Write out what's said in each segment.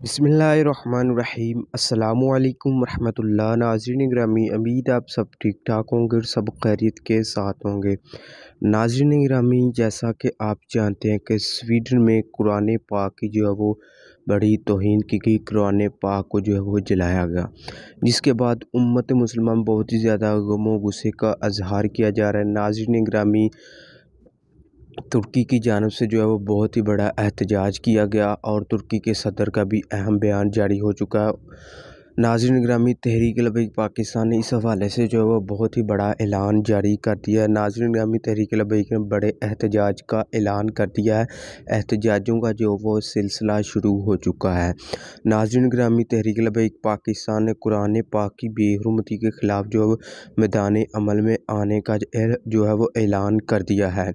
बिस्मिल्लाहिर्रहमानिर्रहीम। अस्सलामु अलैकुम रहमतुल्लाह। नाज़रीन गिरामी, उम्मीद आप सब ठीक ठाक होंगे और सब खैरियत के साथ होंगे। नाज़रीन गिरामी, जैसा कि आप जानते हैं कि स्वीडन में कुरान पाक की जो है वो बड़ी तौहीन की गई। कुरान पाक को जो है वो जलाया गया, जिसके बाद उम्मत मुसलमान बहुत ही ज़्यादा गम व गुस्से का इजहार किया जा रहा है। नाज़रीन गिरामी, तुर्की की जानब से जो है वो बहुत ही बड़ा एहतजाज किया गया और तुर्की के सदर का भी अहम बयान जारी हो चुका है। नाज़रीन गिरामी, तहरीक लबैक पाकिस्तान ने इस हवाले से जो है वो बहुत ही बड़ा ऐलान जारी कर दिया है। नाज़रीन गिरामी, तहरीक लबैक ने बड़े एहतजाज का ऐलान कर दिया है। एहतजाजों का जो वो सिलसिला शुरू हो चुका है। नाज़रीन गिरामी, तहरीक लबैक पाकिस्तान ने कुरान पाक की बेहुरमती के ख़िलाफ़ जो है मैदान अमल में आने का जो है वो ऐलान कर दिया है।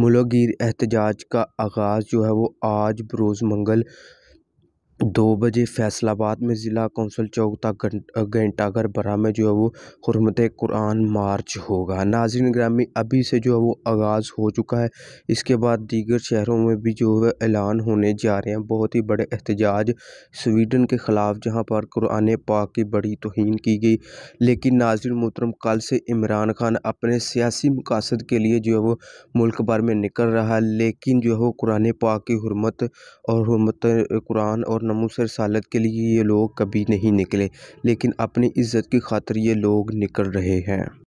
मुल्कगीर एहतजाज का आगाज़ जो है वो आज बरोज़ मंगल 2 बजे फैसलाबाद में ज़िला कौंसल चौक तक घंटाघर बरा में जो है वो हुर्मत कुरान मार्च होगा। नाज़रीन गिरामी, अभी से जो है वो आगाज़ हो चुका है। इसके बाद दीगर शहरों में भी जो है ऐलान होने जा रहे हैं बहुत ही बड़े एहतजाज स्वीडन के ख़िलाफ़, जहां पर कुरान पाक की बड़ी तौहीन की गई। लेकिन नाज़रीन मोहतरम, कल से इमरान खान अपने सियासी मकासद के लिए जो है वो मुल्क भर में निकल रहा है, लेकिन जो है वो कुरान पाक की हुर्मत और हुर्मत कुरान और नमूस रिसालत के लिए ये लोग कभी नहीं निकले, लेकिन अपनी इज़्ज़त की खातिर ये लोग निकल रहे हैं।